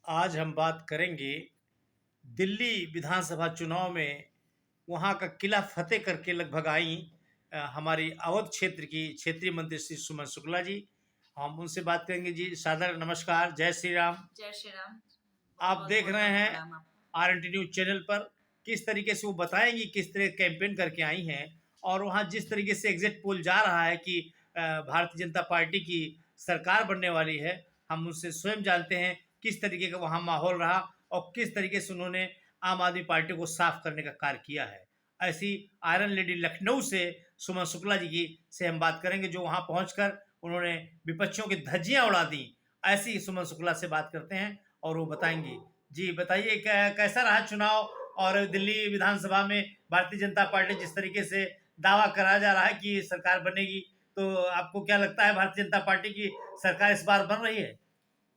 आज हम बात करेंगे दिल्ली विधानसभा चुनाव में वहाँ का किला फतेह करके लगभग आई हमारी अवध क्षेत्र की क्षेत्रीय मंत्री श्री सुमन शुक्ला जी। हम उनसे बात करेंगे। जी सादर नमस्कार, जय श्री राम। जय श्री राम। आप बहुत देख बहुत रहे बंदे हैं प्रणाम आपको। RNT न्यूज चैनल पर। किस तरीके से वो बताएंगी किस तरह कैंपेन करके आई हैं, और वहाँ जिस तरीके से एग्जिट पोल जा रहा है कि भारतीय जनता पार्टी की सरकार बनने वाली है। हम उनसे स्वयं जानते हैं किस तरीके का वहाँ माहौल रहा और किस तरीके से उन्होंने आम आदमी पार्टी को साफ करने का कार्य किया है। ऐसी आयरन लेडी लखनऊ से सुमन शुक्ला जी की से हम बात करेंगे, जो वहाँ पहुंचकर उन्होंने विपक्षियों की धज्जियां उड़ा दी। ऐसी सुमन शुक्ला से बात करते हैं और वो बताएंगी। जी बताइए, कैसा रहा चुनाव, और दिल्ली विधानसभा में भारतीय जनता पार्टी जिस तरीके से दावा करा जा रहा है कि सरकार बनेगी, तो आपको क्या लगता है भारतीय जनता पार्टी की सरकार इस बार बन रही है?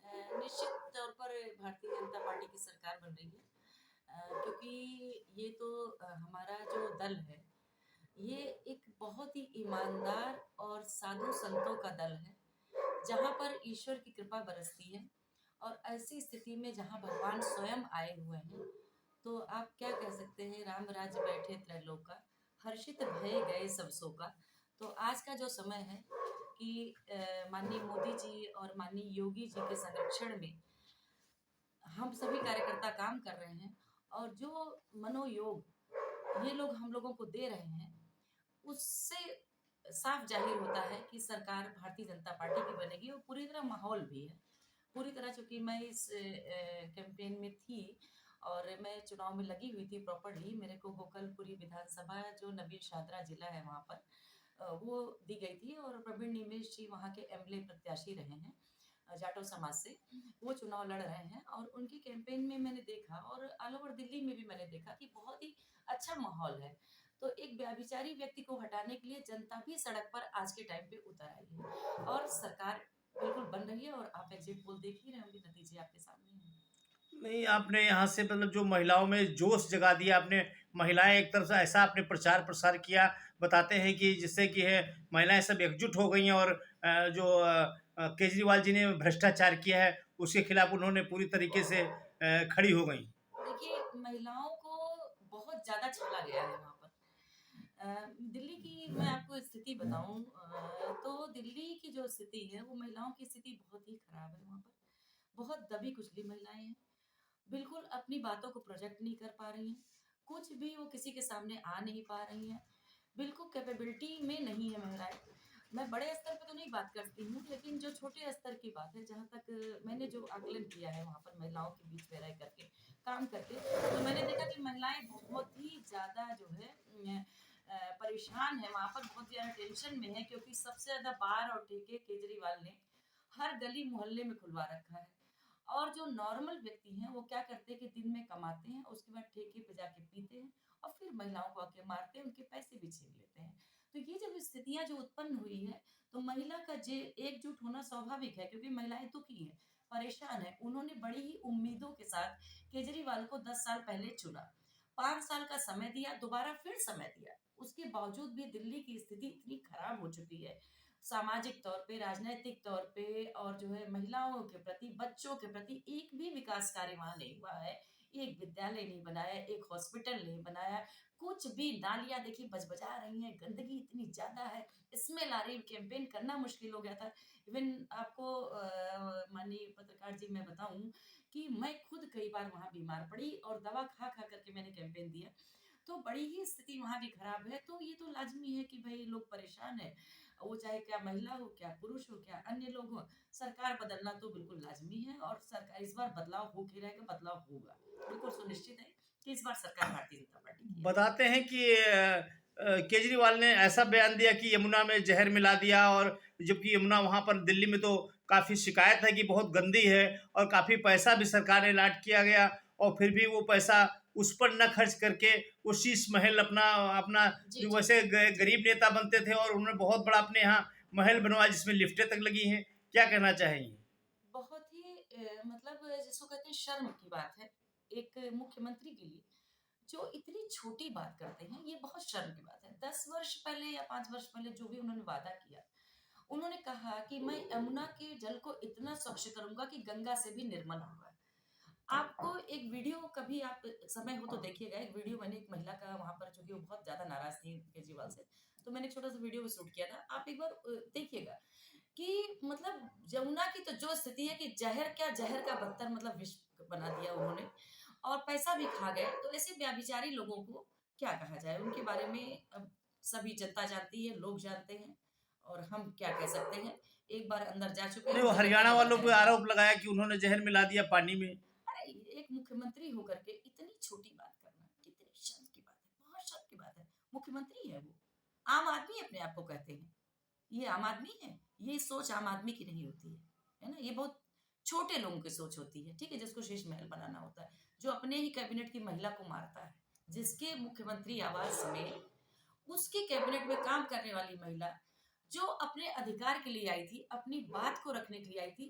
निश्चित तौर पर भारतीय जनता पार्टी की सरकार बन रही है, क्योंकि ये तो हमारा जो दल है, ये एक बहुत ही ईमानदार और साधु संतों का दल है, जहाँ पर ईश्वर की कृपा बरसती है। और ऐसी स्थिति में जहाँ भगवान स्वयं आए हुए हैं, तो आप क्या कह सकते हैं, राम राज्य बैठे त्रैलोका, हर्षित भय गए सब शोका। तो आज का जो समय है कि माननीय मोदी जी और माननीय योगी जी के संरक्षण में हम सभी कार्यकर्ता काम कर रहे हैं, और जो मनोयोग ये लोग हम लोगों को दे रहे हैं, उससे साफ जाहिर होता है कि सरकार भारतीय जनता पार्टी की बनेगी। और पूरी तरह माहौल भी है, पूरी तरह, चूंकि मैं इस कैंपेन में थी और मैं चुनाव में लगी हुई थी प्रॉपरली। मेरे को गोकलपुरी विधानसभा, जो नवीन शाहदरा जिला है, वहाँ पर वो दी गई थी, और प्रवीण निमेश जी वहाँ के एमएलए प्रत्याशी रहे हैं जाटो समाज से। वो चुनाव लड़ रहे हैं, और उनकी कैंपेन में मैंने देखा, और ऑल ओवर दिल्ली में भी मैंने देखा कि बहुत ही अच्छा माहौल है। तो एक व्यभिचारी व्यक्ति को हटाने के लिए जनता भी सड़क पर आज के टाइम पे उतर आई है, और सरकार बिल्कुल बन रही है। और आप एग्जिट पोल देख ही रहे होंगे, नतीजे आपके सामने हैं। नहीं, आपने यहाँ से मतलब जो महिलाओं में जोश जगा दिया आपने। महिलाएं एक तरफ से ऐसा आपने प्रचार प्रसार किया, बताते हैं कि जिससे कि है महिलाएं सब एकजुट हो गई हैं, और जो केजरीवाल जी ने भ्रष्टाचार किया है उसके खिलाफ उन्होंने पूरी तरीके से खड़ी हो गई। देखिए, महिलाओं को बहुत ज्यादा छला गया है वहाँ पर। दिल्ली की मैं आपको स्थिति बताऊं, तो दिल्ली की जो स्थिति है, वो महिलाओं की स्थिति बहुत ही खराब है वहाँ पर। बहुत दबी कुचली महिलाएं हैं, बिल्कुल अपनी बातों को प्रोजेक्ट नहीं कर पा रही हैं, कुछ भी वो किसी के सामने आ नहीं पा रही हैं, बिल्कुल कैपेबिलिटी में नहीं है महिलाएं। मैं बड़े स्तर पे तो नहीं बात करती हूँ, लेकिन जो छोटे स्तर की बात है, जहाँ तक मैंने जो आकलन किया है वहाँ पर महिलाओं के बीच में रह करके काम करके, तो मैंने देखा कि महिलाएं बहुत ही ज़्यादा जो है परेशान है वहाँ पर, बहुत ज़्यादा टेंशन में है, क्योंकि सबसे ज़्यादा बार और ठेके केजरीवाल ने हर गली मोहल्ले में खुलवा रखा है। और जो नॉर्मल व्यक्ति हैं, वो क्या करते हैं कि दिन में कमाते हैं, उसके बाद ठेके पे जाके पीते हैं, और फिर महिलाओं को आके मारते हैं, उनके पैसे भी छीन लेते हैं। तो ये जब स्थितियां जो उत्पन्न हुई है, तो महिला का जे एकजुट होना स्वाभाविक है, क्योंकि महिलाएं दुखी हैं, परेशान है। उन्होंने बड़ी ही उम्मीदों के साथ केजरीवाल को 10 साल पहले चुना, 5 साल का समय दिया, दोबारा फिर समय दिया, उसके बावजूद भी दिल्ली की स्थिति इतनी खराब हो चुकी है, सामाजिक तौर पे, राजनीतिक तौर पे, और जो है महिलाओं के प्रति, बच्चों के प्रति एक भी विकास कार्य वहां नहीं हुआ है। एक विद्यालय नहीं बनाया, एक हॉस्पिटल नहीं बनाया, कुछ भी। नालियां देखिए बजबजा रही हैं, गंदगी इतनी ज्यादा है, स्मेल आ रही, कैंपेन करना मुश्किल हो गया था। इवन आपको माननीय पत्रकार जी मैं बताऊं कि मैं खुद कई बार वहां बीमार पड़ी, और दवा खा खा करके मैंने कैंपेन दिया। तो बड़ी ही स्थिति वहां की खराब है। तो ये तो लाजमी है कि भाई लोग परेशान है, वो चाहे क्या महिला हो, क्या पुरुष हो, क्या अन्य लोग हो, सरकार बदलना तो बिल्कुल लाजमी है। और सरकार इस बार बदलाव हो के रहेगा, बदलाव होगा, बिल्कुल सुनिश्चित है कि इस बार सरकार भारतीय जनता पार्टी की आएगी। बताते हैं कि केजरीवाल ने ऐसा बयान दिया कि यमुना में जहर मिला दिया, और जबकि यमुना वहाँ पर दिल्ली में तो काफ़ी शिकायत है कि बहुत गंदी है, और काफ़ी पैसा भी सरकार ने लाट किया गया, और फिर भी वो पैसा उस पर न खर्च करके वो शीश महल अपना अपना जी जो जी वैसे जी। गरीब नेता बनते थे, और उन्होंने बहुत बड़ा अपने यहाँ महल बनवाया जिसमें लिफ्टें तक लगी हैं। क्या कहना चाहेंगे? बहुत ही मतलब जिसको कहते हैं शर्म की बात है, एक मुख्यमंत्री के लिए जो इतनी छोटी बात करते हैं, ये बहुत शर्म की बात है। 10 वर्ष पहले या 5 वर्ष पहले जो भी उन्होंने वादा किया, उन्होंने कहा कि मैं यमुना के जल को इतना स्वच्छ करूंगा कि गंगा से भी निर्मल होगा। एक वीडियो कभी आप समय हो तो देखिएगा, एक वीडियो मैंने एक महिला का वहाँ पर, चूँकि वो बहुत ज़्यादा नाराज़ थी केजरीवाल से, तो मैंने एक छोटा-सा वीडियो भी शूट किया था। आप एक बार देखिएगा कि मतलब यमुना की तो जो स्थिति है कि ज़हर क्या, ज़हर का बदतर मतलब विष बना दिया उन्होंने और पैसा भी खा गए। तो ऐसे व्यभिचारी लोगों को क्या कहा जाए? उनके बारे में अब सभी जनता जानती है, लोग जानते हैं और हम क्या कह सकते हैं? एक बार अंदर जा चुके हैं, नहीं, वो मुझे लगता है हरियाणा दोबारा वालों पे जाएँगे। आरोप लगाया कि उन्होंने जहर मिला दिया पानी में। अरे! एक मुख्यमंत्री होकर के इतनी छोटी बात करना, कितनी शर्म की बात है, बहुत शर्म की बात है। मुख्यमंत्री है वो, आम आदमी अपने आप को कहते हैं। ये आम आदमी है? ये सोच आम आदमी की नहीं होती है ना? ये बहुत छोटे लोगों की सोच होती है, ठीक है? जिसको शीश महल बनाना होता है, जो अपने ही कैबिनेट की महिला को मारता है, जिसके मुख्यमंत्री आवास में उसके कैबिनेट में काम करने वाली महिला, जो अपने अधिकार के लिए आई थी, अपनी बात को रखने के लिए आई थी,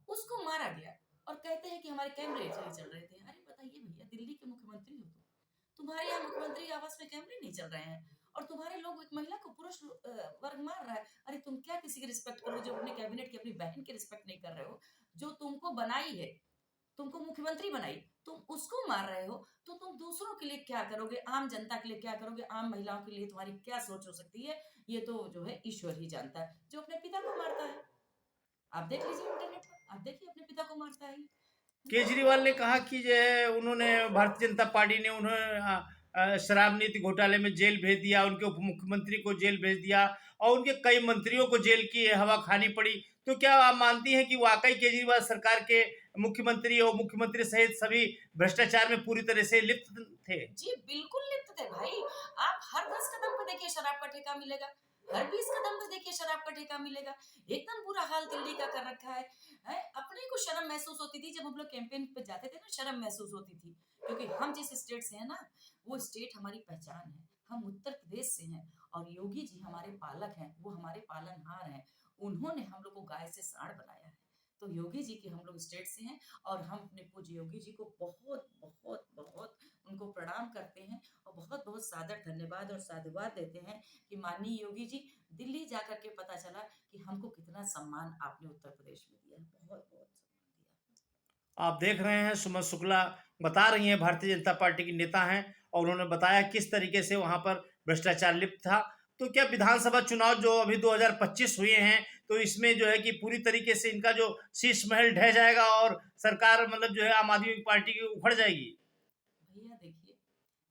उसको मारा गया और कहते हैं कि हमारे कैमरे नहीं चल रहे थे। अरे बताइए भैया, दिल्ली के मुख्यमंत्री हो तुम, तुम्हारे यहाँ मुख्यमंत्री आवास में कैमरे नहीं चल रहे हैं और तुम्हारे लोग एक महिला को पुरुष वर्ग मार रहा है। अरे तुम क्या किसी की रिस्पेक्ट करोगे जो अपने कैबिनेट की अपनी बहन की रिस्पेक्ट नहीं कर रहे हो, जो तुमको बनाई है, तुमको मुख्यमंत्री बनाई, तुम उसको मार रहे हो, तो तुम दूसरों के लिए क्या करोगे, आम जनता के लिए क्या करोगे, आम महिलाओं के लिए तुम्हारी क्या सोच हो सकती है, ये तो जो है ईश्वर ही जानता है, जो अपने पिता को मारता है। आप देख लीजिए इंटरनेट पर, आप देखिए अपने पिता को मारता है। केजरीवाल ने कहा कि जो है उन्होंने भारतीय जनता पार्टी ने उन्हें शराब नीति घोटाले में जेल भेज दिया, उनके उप मुख्यमंत्री को जेल भेज दिया और उनके कई मंत्रियों को जेल की हवा खानी पड़ी। तो क्या आप मानती हैं कि वाकई केजरीवाल सरकार के मुख्यमंत्री और मुख्यमंत्री सहित सभी भ्रष्टाचार में पूरी तरह से लिप्त थे? जी, बिल्कुल लिप्त थे भाई। आप हर 10 कदम पे देखिए शराब का ठेका मिलेगा, हर 20 कदम पे देखिए शराब का ठेका मिलेगा। एकदम बुरा हाल दिल्ली का कर रखा है। हैं? अपने को शर्म महसूस होती थी जब हम लोग कैंपेन पे जाते थे ना, शर्म महसूस होती थी। क्योंकि हम जिस स्टेट से हैं ना, वो स्टेट हमारी पहचान है। हम उत्तर प्रदेश से हैं और योगी जी हमारे पालक हैं, वो हमारे पालनहार हैं। उन्होंने हम लोग को गाय से सांड बनाया है। तो योगी जी के हम लोग स्टेट से हैं और हम अपने पूज्य योगी जी को बहुत, बहुत, बहुत उनको प्रणाम करते हैं और बहुत-बहुत सादर धन्यवाद और साधुवाद देते हैं कि माननीय योगी जी, दिल्ली जाकर के पता चला कि हमको कितना सम्मान आपने उत्तर प्रदेश में दिया है। बहुत-बहुत सम्मान दिया। आप देख रहे हैं सुमन शुक्ला बता रही हैं, भारतीय जनता पार्टी की नेता हैं और उन्होंने बताया किस तरीके से वहां पर भ्रष्टाचार लिप्त था। तो क्या विधानसभा चुनाव जो अभी 2025 हुए हैं, तो इसमें जो है कि पूरी तरीके से इनका जो शीश महल ढह जाएगा और सरकार मतलब जो है आम आदमी पार्टी की उखड़ जाएगी? भैया देखिए,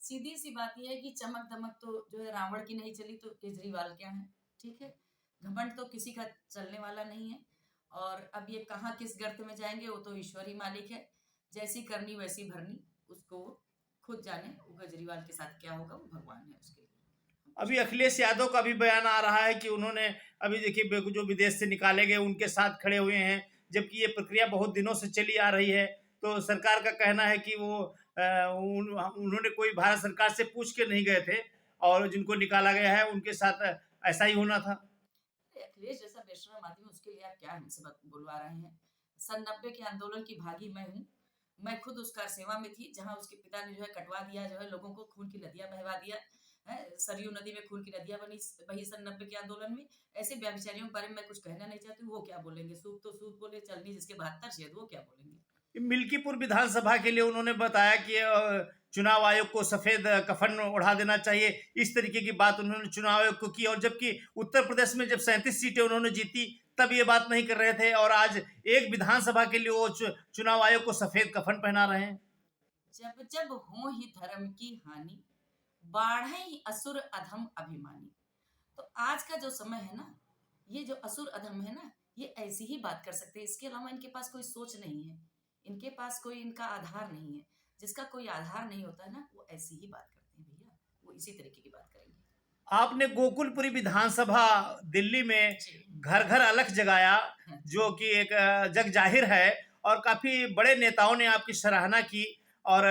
सीधी-सी बात ये है कि चमक-दमक तो जो है रावण की नहीं चली तो केजरीवाल क्या है, ठीक है? घमंड तो किसी का चलने वाला नहीं है और अब ये कहाँ किस गर्त में जाएँगे वो तो ईश्वर ही मालिक है। जैसी करनी वैसी भरनी, उसको खुद जाने, वो केजरीवाल के साथ क्या होगा वो भगवान है उसके लिए। हम कुछ अभी नहीं कर अखिलेश यादव का भी बयान आ रहा है कि उन्होंने अभी देखिए जो विदेश से निकाले गए उनके साथ खड़े हुए हैं, जबकि ये प्रक्रिया बहुत दिनों से चली आ रही है। तो सरकार का कहना है कि वो उन्होंने कोई भारत सरकार से पूछ के नहीं गए थे और जिनको निकाला गया है उनके साथ ऐसा ही होना था। अरे अखिलेश जैसा बेशरम आदमी, उसके लिए आप क्या हमसे बुलवा रहे हैं? सन 90 के आंदोलन की भागी मैं हूँ। मैं खुद उसका सेवा में थी, जहाँ उसके पिता ने जो है कटवा दिया, जो है लोगों को खून की नदियाँ बहवा दिया। हैं? सरयू नदी में खून की नदियाँ बही सन 90 के आंदोलन में। ऐसे व्यभिचारियों के बारे में मैं कुछ कहना नहीं चाहती हूँ, वो क्या बोलेंगे? सूप तो सूप बोले, चलनी जिसके 72 छेद, वो क्या बोलेंगे? मिल्कीपुर विधानसभा के लिए उन्होंने बताया कि चुनाव आयोग को सफेद कफन ओढ़ा देना चाहिए। इस तरीके की बात उन्होंने चुनाव आयोग को की और जबकि उत्तर प्रदेश में जब 37 सीटें उन्होंने जीती तब ये बात नहीं कर रहे थे और आज एक विधानसभा के लिए वो चुनाव आयोग को सफेद कफन पहना रहे हैं। जब जब हो ही धर्म की हानि, बाढ़े ही असुर अधम अभिमानी। तो आज का जो समय है ना, ये जो असुर अधम है ना, ये ऐसी ही बात कर सकते हैं। इसके अलावा इनके पास कोई सोच नहीं है। इनके पास कोई इनका आधार नहीं है। जिसका कोई आधार नहीं होता है ना, वो ऐसी ही बात करते हैं भैया। वो इसी तरीके की बात करेंगे। आपने गोकुलपुरी विधानसभा दिल्ली में जी। घर घर अलख जगाया, हाँ जो जी। कि एक जग जाहिर है और काफी बड़े नेताओं ने आपकी सराहना की और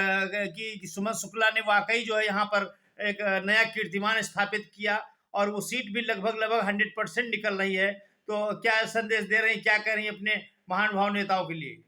कि सुमन शुक्ला ने वाकई जो है यहाँ पर एक नया कीर्तिमान स्थापित किया और वो सीट भी लगभग लगभग 100% निकल रही है। तो क्या संदेश दे रही हैं, क्या कह रही हैं अपने महान भाव नेताओं के लिए?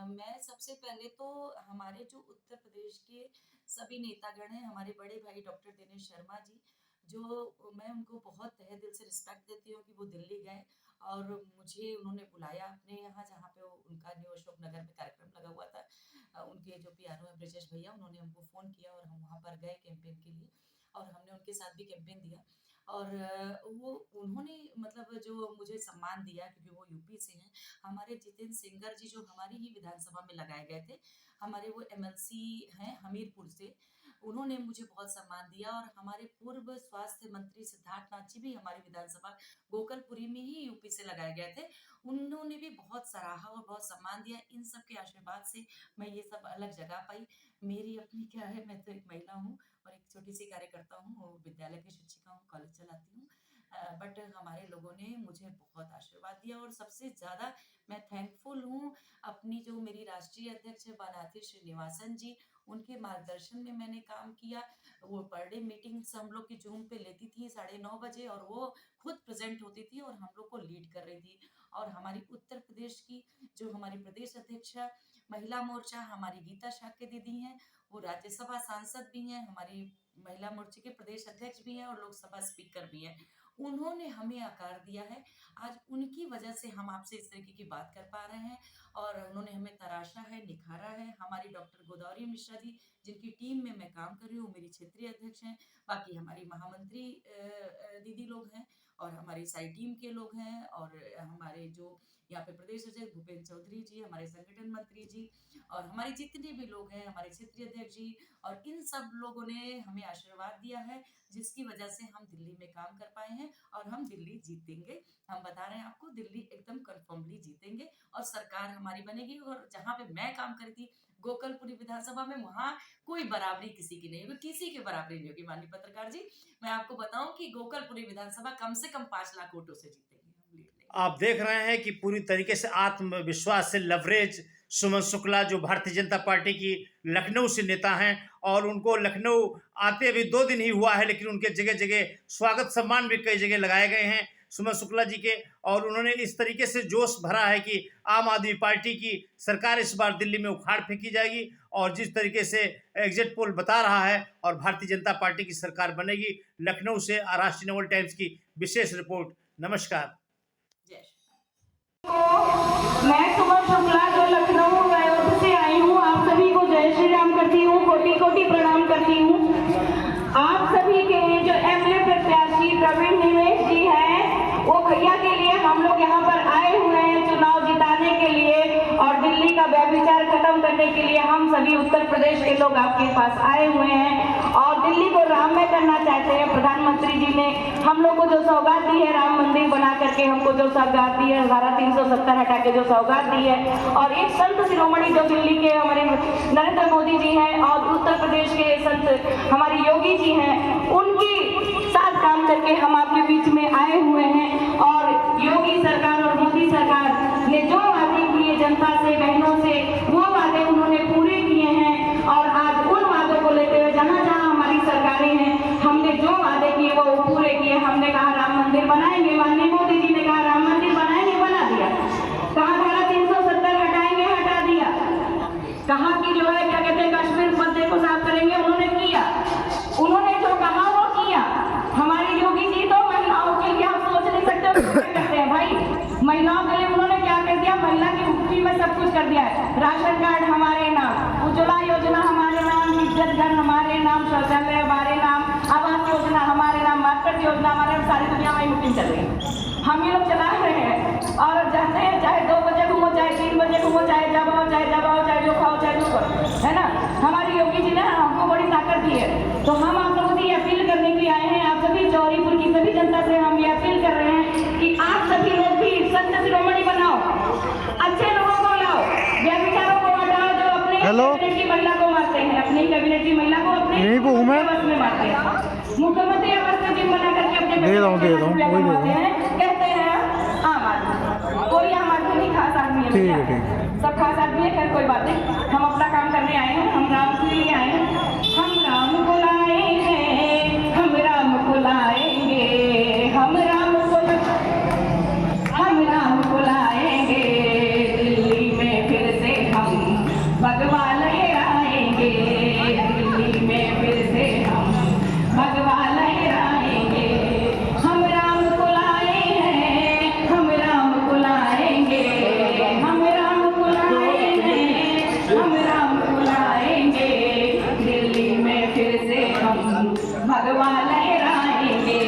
मैं सबसे पहले तो हमारे जो उत्तर प्रदेश के सभी नेतागण हैं, हमारे बड़े भाई डॉक्टर दिनेश शर्मा जी, जो मैं उनको बहुत तहे दिल से रिस्पेक्ट देती हूँ कि वो दिल्ली गए और मुझे उन्होंने बुलाया अपने यहाँ, जहाँ पे उनका न्यू अशोक नगर में कार्यक्रम लगा हुआ था। उनके जो पीआरओ हैं ब्रजेश भैया, उन्होंने हमको फ़ोन किया और हम वहाँ पर गए कैंपेन के लिए और हमने उनके साथ भी कैंपेन दिया। और वो उन्होंने मतलब जो मुझे सम्मान दिया क्योंकि वो यूपी से हैं। हमारे जितेंद्र सेंगर जी जो हमारी ही विधानसभा में लगाए गए थे, हमारे वो एमएलसी हैं हमीरपुर से, उन्होंने मुझे बहुत सम्मान दिया। और हमारे पूर्व स्वास्थ्य मंत्री सिद्धार्थनाथ जी भी हमारी विधानसभा गोकलपुरी में ही यूपी से लगाए गए थे, उन्होंने भी बहुत सराहा और बहुत सम्मान दिया। इन सब के आशीर्वाद से मैं ये सब अलग जगह पाई। मेरी अपनी क्या है, मैं तो एक महिला हूँ और एक छोटी सी कार्यकर्ता हूँ, विद्यालय की शिक्षिका हूँ, कॉलेज चलाती हूँ। बट हमारे लोगों ने मुझे बहुत आशीर्वाद दिया और सबसे ज़्यादा मैं थैंकफुल हूँ अपनी जो मेरी राष्ट्रीय अध्यक्ष है बालाती श्रीनिवासन जी, उनके मार्गदर्शन में मैंने काम किया। वो पर डे मीटिंग्स हम लोग की जूम पे लेती थी 9:30 बजे और वो खुद प्रेजेंट होती थी और हम लोग को लीड कर रही थी। और हमारी उत्तर प्रदेश की जो हमारी प्रदेश अध्यक्षा महिला मोर्चा हमारी गीता शाक्य दीदी हैं, वो राज्यसभा सांसद भी हैं, हमारी महिला मोर्चे के प्रदेश अध्यक्ष भी हैं और लोकसभा स्पीकर भी हैं। उन्होंने हमें आकार दिया है। आज उनकी वजह से हम आपसे इस तरीके की बात कर पा रहे हैं और उन्होंने हमें तराशा है, निखारा है। हमारी डॉक्टर गोदावरी मिश्रा जी, जिनकी टीम में मैं काम कर रही हूँ, मेरी क्षेत्रीय अध्यक्ष हैं। बाकी हमारी महामंत्री दीदी लोग हैं और हमारी साई टीम के लोग हैं और हमारे जो यहाँ पे प्रदेश अध्यक्ष भूपेंद्र चौधरी जी, हमारे संगठन मंत्री जी और हमारे जितने भी लोग हैं, हमारे क्षेत्रीय अध्यक्ष जी, और इन सब लोगों ने हमें आशीर्वाद दिया है, जिसकी वजह से हम दिल्ली में काम कर पाए हैं और हम दिल्ली जीतेंगे। हम बता रहे हैं आपको, दिल्ली एकदम कंफर्मली जीतेंगे और सरकार हमारी बनेगी। और जहाँ पे मैं काम करी थी गोकलपुरी विधानसभा में, वहाँ कोई बराबरी किसी की नहीं होगी, किसी की बराबरी नहीं होगी। माननीय पत्रकार जी, मैं आपको बताऊं कि गोकलपुरी विधानसभा कम से कम 5 लाख वोटों से जीतेगी। आप देख रहे हैं कि पूरी तरीके से आत्मविश्वास से लवरेज सुमन शुक्ला, जो भारतीय जनता पार्टी की लखनऊ से नेता हैं, और उनको लखनऊ आते अभी 2 दिन ही हुआ है, लेकिन उनके जगह जगह स्वागत सम्मान भी कई जगह लगाए गए हैं सुमन शुक्ला जी के। और उन्होंने इस तरीके से जोश भरा है कि आम आदमी पार्टी की सरकार इस बार दिल्ली में उखाड़ फेंकी जाएगी और जिस तरीके से एग्जिट पोल बता रहा है, और भारतीय जनता पार्टी की सरकार बनेगी। लखनऊ से राष्ट्रीय नवल टाइम्स की विशेष रिपोर्ट। नमस्कार। मैं सुमन शुक्ला जो लखनऊ अयोध्या से आई हूँ, आप सभी को जय श्री राम करती हूँ, कोटि कोटि प्रणाम करती हूँ। आप सभी के जो एमएलए प्रत्याशी प्रवीण निवेश जी हैं, वो भैया के लिए हम लोग यहाँ पर आए हुए हैं चुनाव जिताने के लिए और दिल्ली का व्यभिचार खत्म करने के लिए हम सभी उत्तर प्रदेश के लोग आपके पास आए हुए हैं और दिल्ली को राममय करना चाहते हैं। प्रधानमंत्री जी ने हम लोग को जो सौगात दी है, राम मंदिर बना करके हमको जो सौगात दी है, धारा 370 हटा के जो सौगात दी है, और एक संत शिरोमणि जो दिल्ली के हमारे नरेंद्र मोदी जी हैं और उत्तर प्रदेश के संत हमारे योगी जी हैं, उनकी साथ काम करके हम आपके बीच में आए हुए हैं। और योगी सरकार और मोदी सरकार ने जो वादे किए जनता से, बहनों से, वो वादे उन्होंने पूरे किए हैं और आज उन वादों को लेते हुए जहाँ जहाँ हमारी सरकारें हैं, हमने जो वादे किए वो पूरे किए। हमने कहा राम मंदिर बनाएंगे, माननीय मोदी जी ने कहा राम मंदिर बनाएंगे, बना दिया। कहा धारा 370 हटाएंगे, हटा दिया। कहा कि जो है क्या कहते हैं कश्मीर मुद्दे को साफ करेंगे, उन्होंने किया। उन्होंने जो कहा वो किया। हमारी योगी जी तो महिलाओं के लिए आप सोच नहीं सकते क्या करते हैं भाई। महिलाओं के लिए उन्होंने क्या कर दिया, महिला की मुक्ति में सब कुछ कर दिया है। राशन कार्ड हमारे नाम, उज्ज्वला योजना हमारे नाम, इज्जत घर हमारे नाम, शौचालय हमारे नाम, आवास योजना हमारे नाम, मातृत्व योजना हमारे नाम। सारी दुनिया में मीटिंग चल रही है, हम ये लोग चला रहे हैं और जाते हैं, चाहे 2 बजे घूमो, चाहे 3 बजे घूमो, चाहे जब आओ, चाहे जो खाओ, चाहे जो करो, है ना। हमारी योगी जी ने हमको बड़ी ताकत दी है। तो हम आप लोगों से ये अपील करने के लिए आए हैं, आप सभी जौहरीपुर की सभी जनता से हम ये अपील कर रहे हैं कि आप सभी लोग भी संत शिरोमणि बनाओ, अच्छे लोगों को लाओ, व्यभिचारों को हटाओ जो अपने कैबिनेट की महिला को मारते हैं, अपनी कैबिनेट की महिला को अपने बस में मारते हैं। मुख्यमंत्री आवास में जिम बना करके अपने मारते हैं, कहते हैं आम आदमी। कोई आम आदमी नहीं, खास आदमी है, सब खास आदमी है। खैर कोई बात नहीं, हम अपना काम करने आए हैं, हम राम के लिए आए हैं। हम राम को लाएंगे, हम राम को लाएंगे, हम राम को लाएंगे, दिल्ली में फिर से हम भगवा लहराएंगे, दिल्ली में फिर से हम भगवा लहराएंगे। हम राम को लाए हैं, हम राम को लाएंगे, हम राम को लाए हैं, हम राम भगवा लहराएंगे,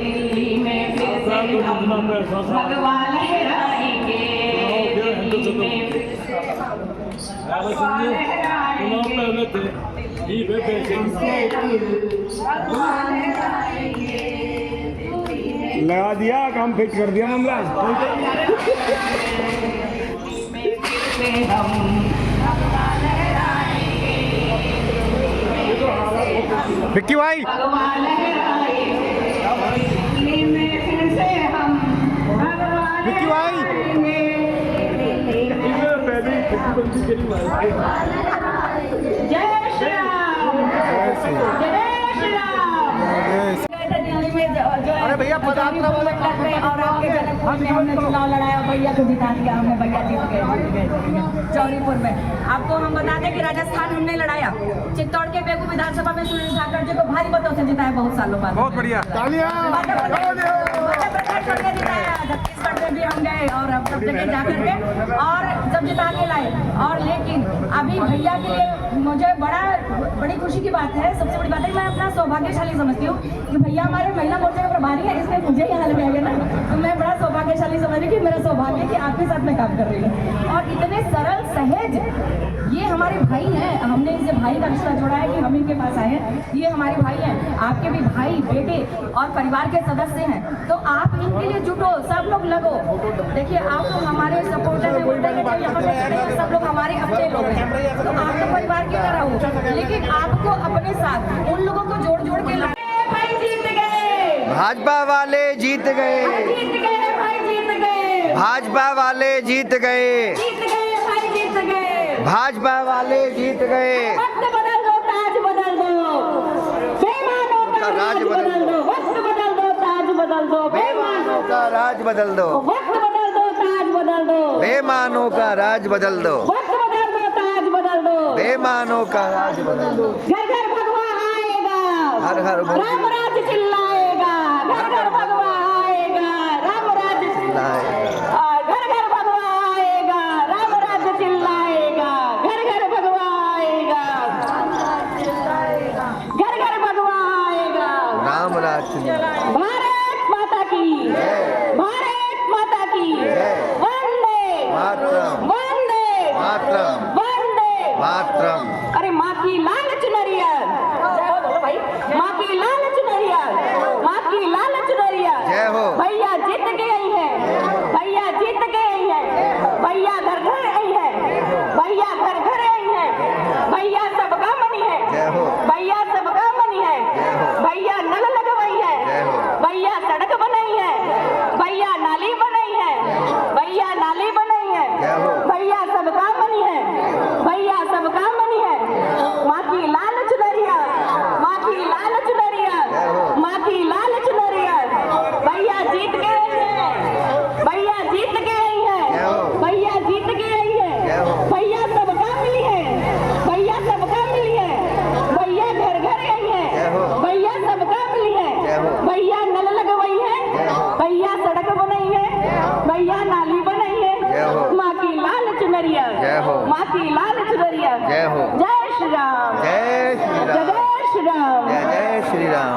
दिल्ली में फिर से हम भगवा लहराएंगे, दिल्ली में फिर से हम भगवा लहराएंगे, लगा दिया, काम फिट कर दिया मामला। विक्की भाई विक्की भाई जय श्री राम, जय श्री राम। अरे भैया पदयात्रा वाले और आपके जनकपुर में हमने चुनाव लड़ाया, भैया को जिता दिया हमने, भैया जीत गए चौरीपुर में। आपको हम बता दें कि राजस्थान हमने लड़ाया, चित्तौड़ के बेगू विधानसभा में सुनील ठाकर जी को भारी मतों से जिताया बहुत सालों बाद। बहुत बढ़िया, मध्य प्रदेश में जिताया, छत्तीसगढ़ में भी हम गए और अब सब जगह जाकर के और जब जिता के लाए। और लेकिन अभी भैया के लिए मुझे बड़ी खुशी की बात है, सबसे बड़ी बात है, मैं अपना सौभाग्यशाली समझती हूँ कि भैया हमारे महिला मोर्चा के प्रभारी है, इसलिए मुझे यहाँ लगाया गया ना, तो मैं बड़ा सौभाग्यशाली समझ रही कि मेरा सौभाग्य कि आपके साथ मैं काम कर रही हूँ। और इतने सरल सहज, ये हमारे भाई हैं, हमने इनसे भाई का रिश्ता जोड़ा है कि हम इनके पास आए हैं, ये हमारे भाई हैं, आपके भी भाई बेटे और परिवार के सदस्य हैं, तो आप इनके लिए जुटो, सब लोग लगो। देखिए आप तो हमारे सपोर्टर हैं, बोलते हैं कि यहाँ पे खड़े हैं सब लोग हमारे अपने लोग हैं, तो आप तो परिवार की तरह हो, लेकिन आपको अपने साथ उन लोगों को जोड़ जोड़ के भाई जीत गए, भाजपा वाले जीत गए, जीत गए भाई, जीत गए, भाजपा वाले जीत गए, जीत गए भाई, जीत गए, भाजपा वाले जीत गए। वक्त बदल दो, ताज बदल दो, बेईमानों का राज बदल दो, वक्त बदल दो, ताज बदल दो, बेईमानों का राज बदल दो, वक्त बदल दो, ताज बदल दो, बेईमानों का राज बदल दो, वक्त बदल दो, ताज बदल दो, बेईमानों का राज बदल दो। घर घर भगवा आएगा, हर हर राम राज चिल्लाएगा, घर घर भगवा आएगा, राम राज चिल्लाएगा, घर घर भगवा आएगा, राम राज चिल्लाएगा, घर घर भगवा आएगा, घर घर भगवा आएगा, राम राज चिल्लाएगा। भारत माता की, भारत माता की, वंदे मातरम, वंदे मातरम, वंदे मातरम। अरे माँ की लाल चुनरिया, बोलो भाई, माँ की लाल चुनरिया, माँ की लाल चुनरिया, जय हो। भैया जीत के आई है, भैया जीत के आई है, भैया घर घर आई है, भैया घर घर आई है, भैया सबका मनी है, जय हो। भैया सबका मनी है, भैया नल लगवाई है, जय हो। भैया सड़क बनाई है, भैया नाली बनाई है, भैया नाली बनाई है, जय हो। भैया सबका मनी है, भैया सबका मनी है, माँ की लाल चुनरिया, माँ की लाल चुनरिया, माँ की लाल चुनरिया, भैया जीत के आई है, भैया जीत के आई है, भैया जीत के आई है, भैया सबका मिली है, भैया सबका मिली है, भैया घर घर आई है, भैया सबका मिली है, भैया नल लगवाई है, भैया सड़क बनाई है, भैया नाली बनाई है, माँ की लाल चुनरिया, माँ की लाल चुनरिया, जय हो। जय श्री राम, जय श्री राम, जय श्री राम। जय जय श्री राम।